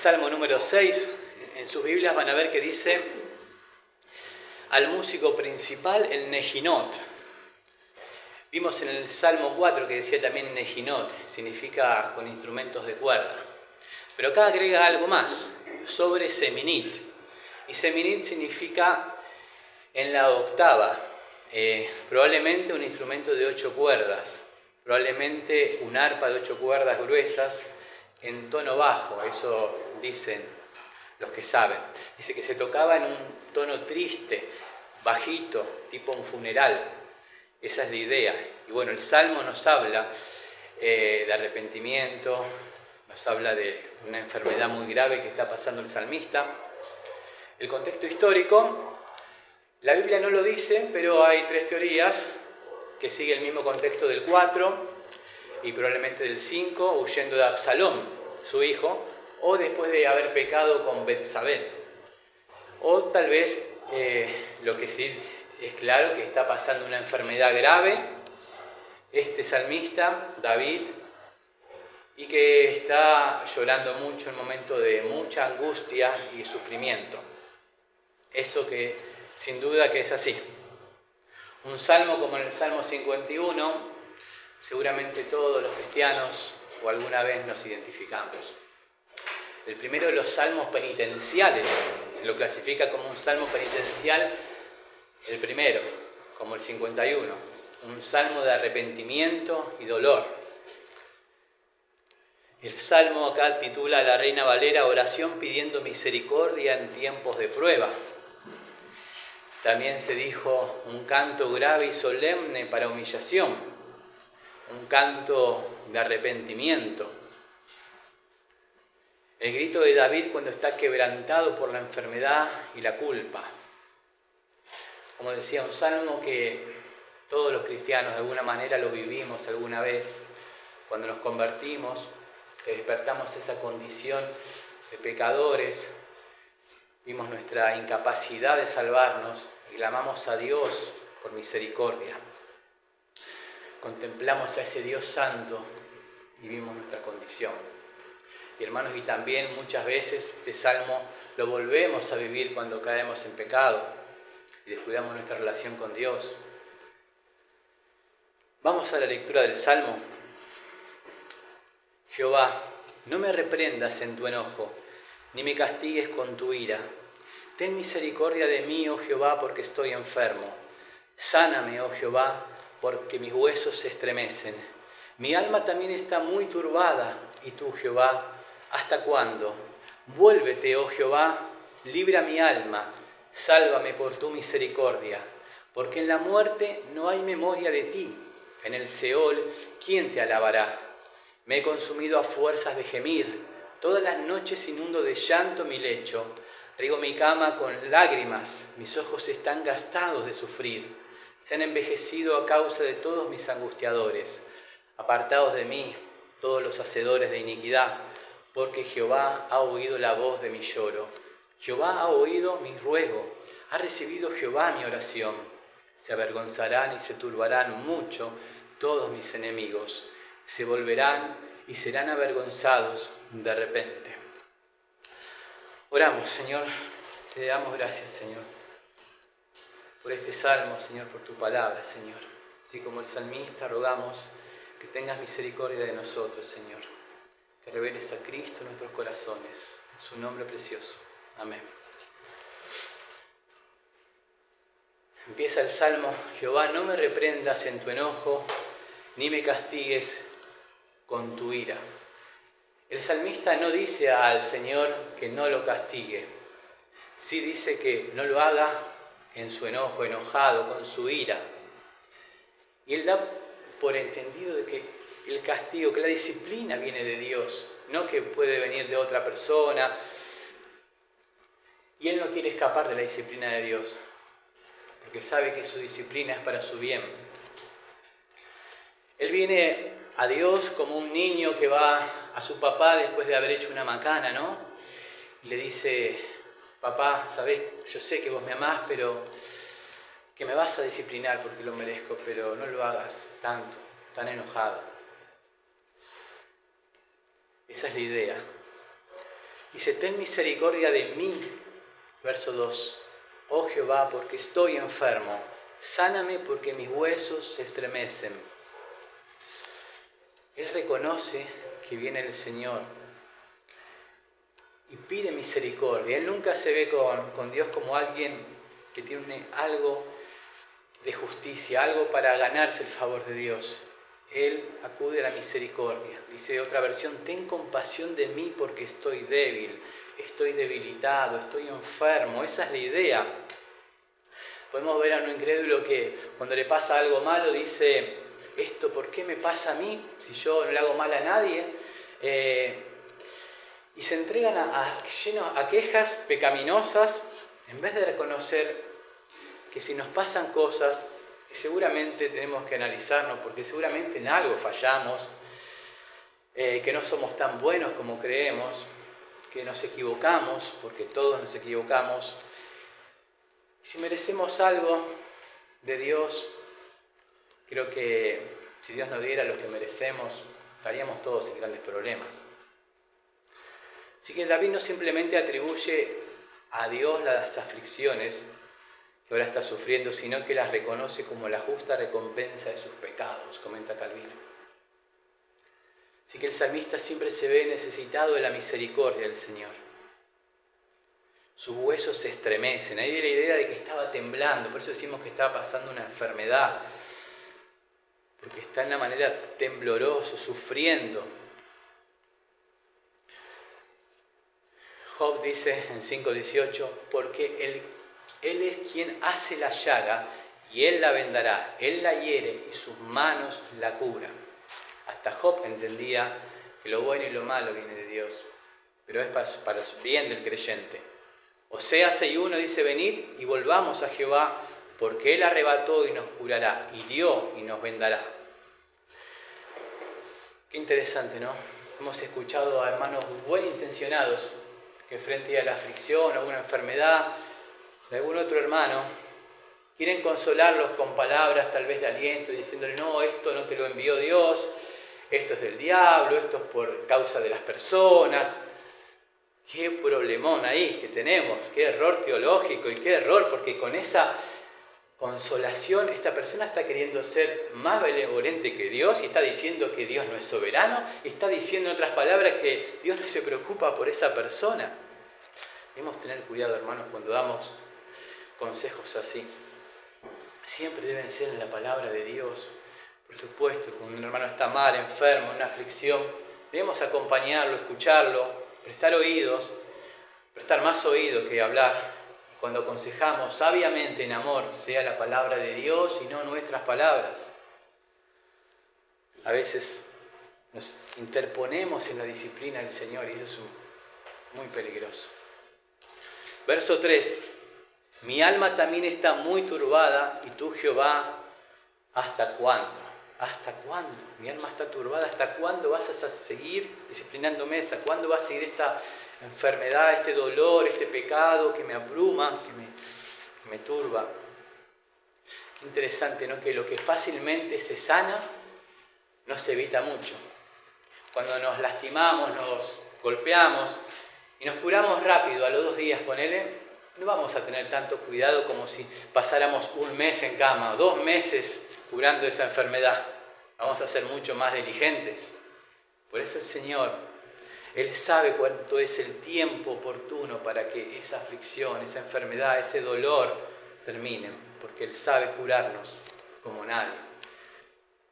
Salmo número 6, en sus Biblias van a ver que dice al músico principal el Nejinot. Vimos en el Salmo 4 que decía también Nejinot, significa con instrumentos de cuerda. Pero acá agrega algo más, sobre Seminit. Y Seminit significa en la octava, probablemente un instrumento de 8 cuerdas, probablemente un arpa de 8 cuerdas gruesas en tono bajo, eso dicen los que saben. Dice que se tocaba en un tono triste, bajito, tipo un funeral. Esa es la idea. Y bueno, el Salmo nos habla de arrepentimiento, nos habla de una enfermedad muy grave que está pasando el salmista. El contexto histórico, la Biblia no lo dice, pero hay 3 teorías que siguen el mismo contexto del 4 y probablemente del 5, huyendo de Absalón, su hijo, o después de haber pecado con Betsabé. O tal vez lo que sí es claro, que está pasando una enfermedad grave, este salmista, David, y que está llorando mucho en momento de mucha angustia y sufrimiento. Eso que sin duda que es así. Un salmo como en el Salmo 51, seguramente todos los cristianos o alguna vez nos identificamos. El primero de los salmos penitenciales, se lo clasifica como un salmo penitencial, el primero, como el 51, un salmo de arrepentimiento y dolor. El salmo acá titula la Reina Valera, oración pidiendo misericordia en tiempos de prueba. También se dijo un canto grave y solemne para humillación, un canto de arrepentimiento. El grito de David cuando está quebrantado por la enfermedad y la culpa. Como decía, un salmo que todos los cristianos de alguna manera lo vivimos alguna vez, cuando nos convertimos, que despertamos esa condición de pecadores, vimos nuestra incapacidad de salvarnos y clamamos a Dios por misericordia. Contemplamos a ese Dios santo y vimos nuestra condición. Y hermanos, y también muchas veces este salmo lo volvemos a vivir cuando caemos en pecado y descuidamos nuestra relación con Dios. Vamos a la lectura del salmo. Jehová, no me reprendas en tu enojo, ni me castigues con tu ira. Ten misericordia de mí, oh Jehová, porque estoy enfermo. Sáname, oh Jehová, porque mis huesos se estremecen. Mi alma también está muy turbada, y tú, Jehová, ¿hasta cuándo? Vuélvete, oh Jehová, libra mi alma, sálvame por tu misericordia, porque en la muerte no hay memoria de ti. En el Seol, ¿quién te alabará? Me he consumido a fuerzas de gemir, todas las noches inundo de llanto mi lecho, riego mi cama con lágrimas, mis ojos están gastados de sufrir, se han envejecido a causa de todos mis angustiadores. Apartaos de mí, todos los hacedores de iniquidad, porque Jehová ha oído la voz de mi lloro. Jehová ha oído mi ruego, ha recibido Jehová mi oración. Se avergonzarán y se turbarán mucho todos mis enemigos. Se volverán y serán avergonzados de repente. Oramos, Señor, te damos gracias, Señor, por este salmo, Señor, por tu palabra, Señor. Así como el salmista, rogamos que tengas misericordia de nosotros, Señor, que reveles a Cristo en nuestros corazones, en su nombre precioso. Amén. Empieza el salmo, Jehová, no me reprendas en tu enojo, ni me castigues con tu ira. El salmista no dice al Señor que no lo castigue, sí dice que no lo haga en su enojo, enojado, con su ira. Y él da por entendido de que el castigo, que la disciplina viene de Dios, no que puede venir de otra persona. Y él no quiere escapar de la disciplina de Dios, porque sabe que su disciplina es para su bien. Él viene a Dios como un niño que va a su papá después de haber hecho una macana, ¿no? Y le dice, papá, ¿sabés? Yo sé que vos me amás, pero que me vas a disciplinar porque lo merezco, pero no lo hagas tanto, tan enojado. Esa es la idea. Dice, ten misericordia de mí. Verso 2. Oh Jehová, porque estoy enfermo. Sáname porque mis huesos se estremecen. Él reconoce que viene el Señor y pide misericordia. Él nunca se ve con Dios como alguien que tiene algo de justicia, algo para ganarse el favor de Dios. Él acude a la misericordia. Dice otra versión, ten compasión de mí porque estoy débil, estoy debilitado, estoy enfermo. Esa es la idea. Podemos ver a un incrédulo que cuando le pasa algo malo dice, ¿esto por qué me pasa a mí si yo no le hago mal a nadie? Y se entregan a quejas pecaminosas en vez de reconocer que si nos pasan cosas, seguramente tenemos que analizarnos porque seguramente en algo fallamos, que no somos tan buenos como creemos, que nos equivocamos, porque todos nos equivocamos. Si merecemos algo de Dios, creo que si Dios nos diera lo que merecemos, estaríamos todos en grandes problemas. Así que David no simplemente atribuye a Dios las aflicciones que ahora está sufriendo, sino que las reconoce como la justa recompensa de sus pecados, comenta Calvino. Así que el salmista siempre se ve necesitado de la misericordia del Señor. Sus huesos se estremecen. Ahí de la idea de que estaba temblando, por eso decimos que estaba pasando una enfermedad, porque está en una manera tembloroso, sufriendo. Job dice en 5:18, porque él es quien hace la llaga y Él la vendará, Él la hiere y sus manos la cubran. Hasta Job entendía que lo bueno y lo malo viene de Dios, pero es para el bien del creyente. Oseas 6:1 dice, venid y volvamos a Jehová, porque Él arrebató y nos curará, hirió y nos vendará. Qué interesante, ¿no? Hemos escuchado a hermanos buen intencionados que frente a la aflicción o alguna enfermedad de algún otro hermano, quieren consolarlos con palabras tal vez de aliento, diciéndole, no, esto no te lo envió Dios, esto es del diablo, esto es por causa de las personas. Qué problemón ahí que tenemos, qué error teológico y qué error, porque con esa consolación esta persona está queriendo ser más benevolente que Dios y está diciendo que Dios no es soberano y está diciendo en otras palabras que Dios no se preocupa por esa persona. Debemos tener cuidado, hermanos, cuando damos consejos así. Siempre deben ser en la palabra de Dios. Por supuesto, cuando un hermano está mal, enfermo, en una aflicción, debemos acompañarlo, escucharlo, prestar oídos, prestar más oído que hablar. Cuando aconsejamos sabiamente en amor, sea la palabra de Dios y no nuestras palabras. A veces nos interponemos en la disciplina del Señor y eso es muy peligroso. Verso 3. Mi alma también está muy turbada, y tú, Jehová, ¿hasta cuándo? ¿Hasta cuándo? Mi alma está turbada, ¿hasta cuándo vas a seguir disciplinándome? ¿Hasta cuándo va a seguir esta enfermedad, este dolor, este pecado que me abruma, que me turba? Qué interesante, ¿no? Que lo que fácilmente se sana, no se evita mucho. Cuando nos lastimamos, nos golpeamos y nos curamos rápido, a los 2 días, ponele, no vamos a tener tanto cuidado como si pasáramos 1 mes en cama o 2 meses curando esa enfermedad. Vamos a ser mucho más diligentes. Por eso el Señor, Él sabe cuánto es el tiempo oportuno para que esa aflicción, esa enfermedad, ese dolor terminen, porque Él sabe curarnos como nadie.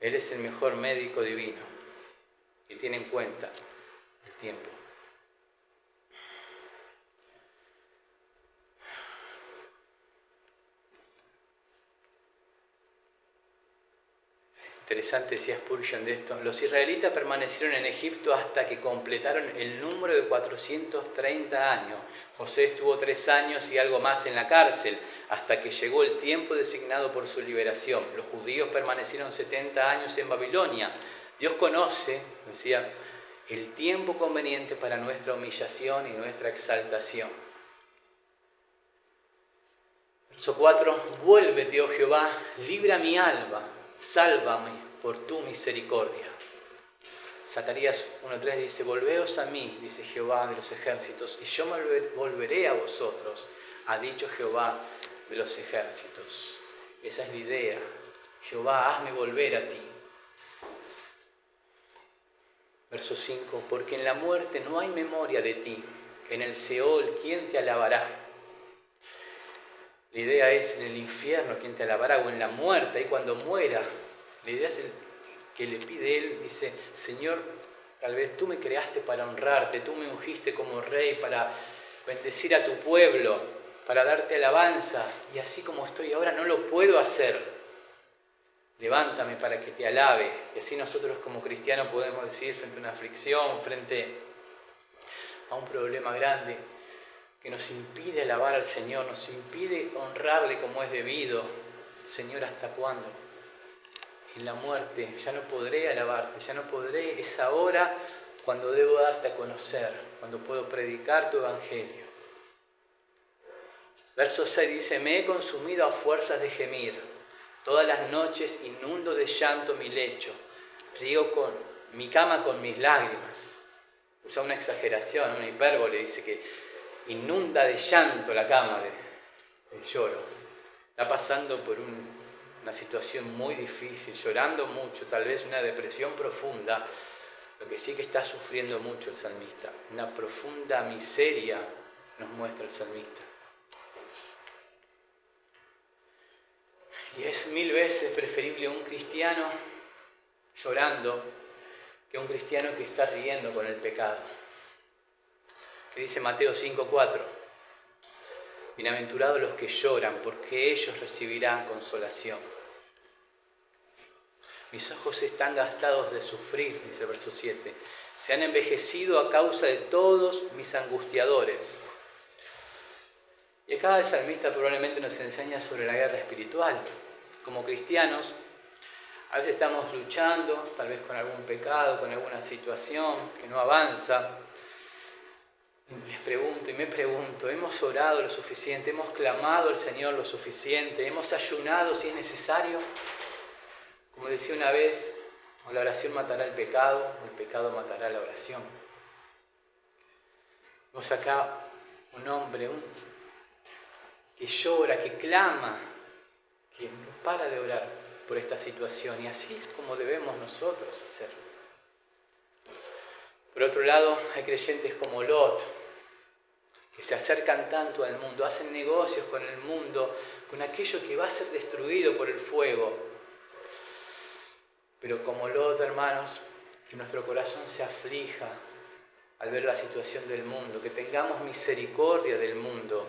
Él es el mejor médico divino y tiene en cuenta el tiempo. Interesante, decía Spurgeon de esto. Los israelitas permanecieron en Egipto hasta que completaron el número de 430 años. José estuvo 3 años y algo más en la cárcel, hasta que llegó el tiempo designado por su liberación. Los judíos permanecieron 70 años en Babilonia. Dios conoce, decía, el tiempo conveniente para nuestra humillación y nuestra exaltación. Verso 4. Vuélvete, oh Jehová, libra mi alma. Sálvame por tu misericordia. Zacarías 1:3 dice, volveos a mí, dice Jehová de los ejércitos, y yo me volveré a vosotros, ha dicho Jehová de los ejércitos. Esa es la idea. Jehová, hazme volver a ti. Verso 5, porque en la muerte no hay memoria de ti, en el Seol, ¿quién te alabará? La idea es en el infierno, ¿quién te alabará? O en la muerte, ahí cuando muera. La idea es que le pide él, dice, Señor, tal vez tú me creaste para honrarte, tú me ungiste como rey para bendecir a tu pueblo, para darte alabanza, y así como estoy ahora no lo puedo hacer. Levántame para que te alabe. Y así nosotros como cristianos podemos decir frente a una aflicción, frente a un problema grande que nos impide alabar al Señor, nos impide honrarle como es debido. Señor, ¿hasta cuándo? En la muerte ya no podré alabarte, ya no podré, es ahora cuando debo darte a conocer, cuando puedo predicar tu evangelio. Verso 6 dice, me he consumido a fuerzas de gemir. Todas las noches inundo de llanto mi lecho, riego con mi cama con mis lágrimas. Usa una exageración, una hipérbole, dice que inunda de llanto la cama de lloro. Está pasando por una situación muy difícil, llorando mucho, tal vez una depresión profunda, lo que sí que está sufriendo mucho el salmista. Una profunda miseria nos muestra el salmista. Y es 1000 veces preferible un cristiano llorando que un cristiano que está riendo con el pecado. Que dice Mateo 5:4, bienaventurados los que lloran, porque ellos recibirán consolación. Mis ojos están gastados de sufrir, dice el verso 7. Se han envejecido a causa de todos mis angustiadores. Y acá el salmista probablemente nos enseña sobre la guerra espiritual. Como cristianos, a veces estamos luchando, tal vez con algún pecado, con alguna situación que no avanza. Les pregunto y me pregunto, ¿hemos orado lo suficiente? ¿Hemos clamado al Señor lo suficiente? ¿Hemos ayunado si es necesario? Como decía una vez, o la oración matará el pecado matará la oración. Vemos acá un hombre que llora, que clama, que no para de orar por esta situación, y así es como debemos nosotros hacerlo. Por otro lado, hay creyentes como Lot, que se acercan tanto al mundo, hacen negocios con el mundo, con aquello que va a ser destruido por el fuego. Pero como Lot, hermanos, que nuestro corazón se aflija al ver la situación del mundo, que tengamos misericordia del mundo.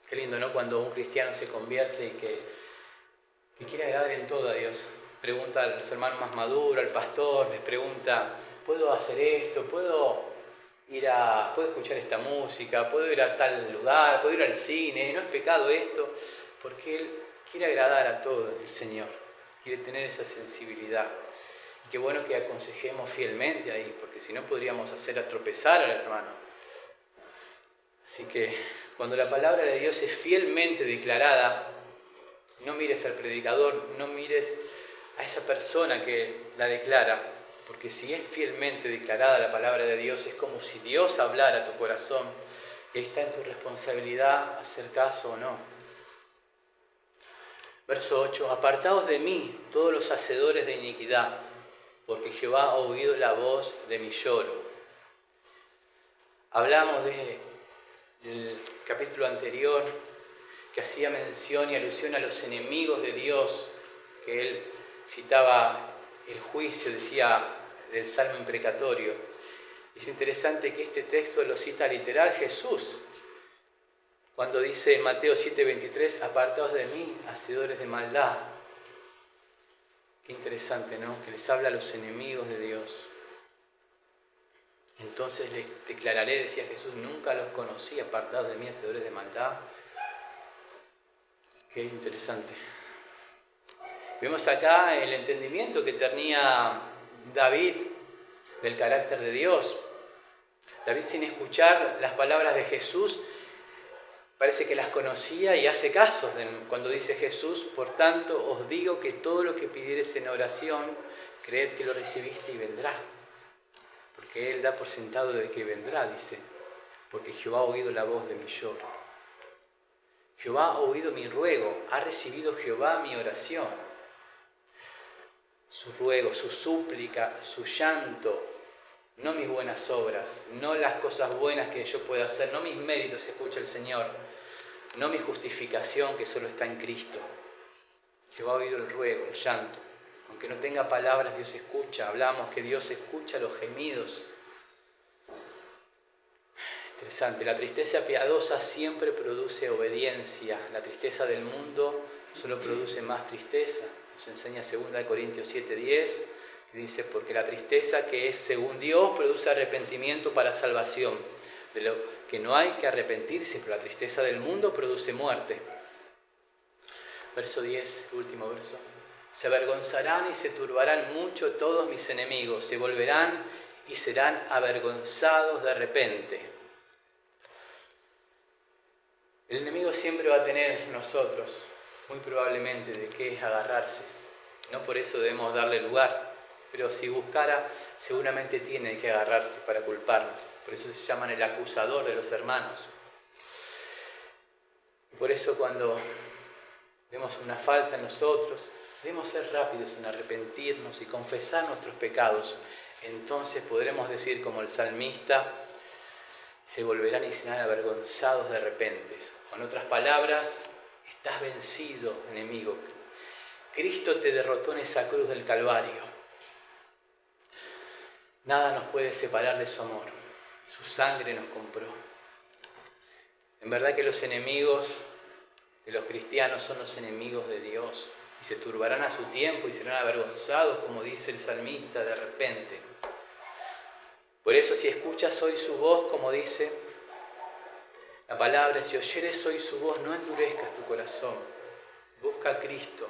Qué lindo, ¿no? Cuando un cristiano se convierte y que quiere agradar en todo a Dios. Pregunta a los hermanos más maduros, al pastor, les pregunta, ¿puedo hacer esto? ¿Puedo escuchar esta música? ¿Puedo ir a tal lugar? ¿Puedo ir al cine? ¿No es pecado esto? Porque él quiere agradar a todo el Señor. Quiere tener esa sensibilidad. Y qué bueno que aconsejemos fielmente ahí, porque si no podríamos hacer tropezar al hermano. Así que cuando la palabra de Dios es fielmente declarada, no mires al predicador, no mires a esa persona que la declara, porque si es fielmente declarada la palabra de Dios, es como si Dios hablara a tu corazón, y está en tu responsabilidad hacer caso o no. Verso 8, apartaos de mí todos los hacedores de iniquidad, porque Jehová ha oído la voz de mi lloro. Hablamos del capítulo anterior, que hacía mención y alusión a los enemigos de Dios, que él citaba el juicio, decía del Salmo imprecatorio. Es interesante que este texto lo cita literal Jesús, cuando dice en Mateo 7:23, apartaos de mí, hacedores de maldad. Qué interesante, ¿no? Que les habla a los enemigos de Dios. Entonces les declararé, decía Jesús, nunca los conocí, apartados de mí, hacedores de maldad. Qué interesante. Vemos acá el entendimiento que tenía David del carácter de Dios. David, sin escuchar las palabras de Jesús, parece que las conocía y hace caso cuando dice Jesús: por tanto os digo que todo lo que pidiereis en oración, creed que lo recibiste y vendrá. Porque Él da por sentado de que vendrá, dice, porque Jehová ha oído la voz de mi lloro. Jehová ha oído mi ruego, ha recibido Jehová mi oración. Su ruego, su súplica, su llanto, no mis buenas obras, no las cosas buenas que yo pueda hacer, no mis méritos, escucha el Señor, no mi justificación que solo está en Cristo. Jehová ha oído el ruego, el llanto. Aunque no tenga palabras, Dios escucha. Hablamos que Dios escucha los gemidos. Interesante, la tristeza piadosa siempre produce obediencia. La tristeza del mundo solo produce más tristeza. Nos enseña 2 Corintios 7:10, que dice: porque la tristeza que es según Dios produce arrepentimiento para salvación. De lo que no hay que arrepentirse, pero la tristeza del mundo produce muerte. Verso 10, último verso. Se avergonzarán y se turbarán mucho todos mis enemigos, se volverán y serán avergonzados de repente. El enemigo siempre va a tener en nosotros, muy probablemente, de qué agarrarse. No por eso debemos darle lugar, pero si buscara, seguramente tiene de qué agarrarse para culparnos. Por eso se llaman el acusador de los hermanos. Y por eso cuando vemos una falta en nosotros, debemos ser rápidos en arrepentirnos y confesar nuestros pecados. Entonces podremos decir como el salmista: se volverán y serán avergonzados de repente. Con otras palabras, estás vencido, enemigo. Cristo te derrotó en esa cruz del Calvario. Nada nos puede separar de su amor. Su sangre nos compró. En verdad que los enemigos de los cristianos son los enemigos de Dios. Y se turbarán a su tiempo y serán avergonzados, como dice el salmista, de repente. Por eso, si escuchas hoy su voz, como dice la palabra, si oyeres hoy su voz, no endurezcas tu corazón. Busca a Cristo,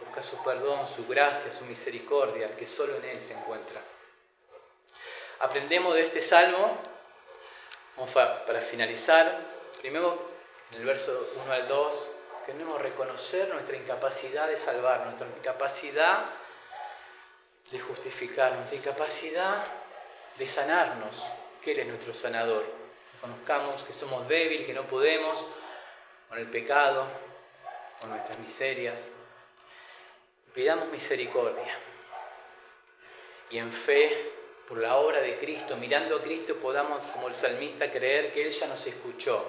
busca su perdón, su gracia, su misericordia, que solo en Él se encuentra. Aprendemos de este salmo, para finalizar, primero en el verso 1 al 2, tenemos que reconocer nuestra incapacidad de salvar, nuestra incapacidad de justificar, nuestra incapacidad de sanarnos, que Él es nuestro sanador. Conozcamos que somos débiles, que no podemos con el pecado, con nuestras miserias. Pidamos misericordia y en fe, por la obra de Cristo, mirando a Cristo, podamos, como el salmista, creer que Él ya nos escuchó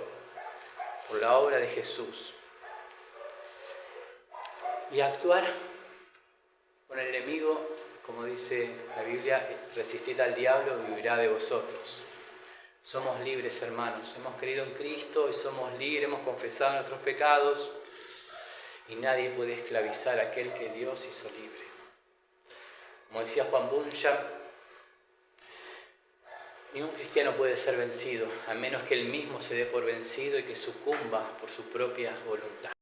por la obra de Jesús. Y actuar con el enemigo, como dice la Biblia: resistid al diablo y huirá de vosotros. Somos libres, hermanos. Hemos creído en Cristo y somos libres, hemos confesado nuestros pecados y nadie puede esclavizar a aquel que Dios hizo libre. Como decía Juan Bunyan, ningún cristiano puede ser vencido, a menos que él mismo se dé por vencido y que sucumba por su propia voluntad.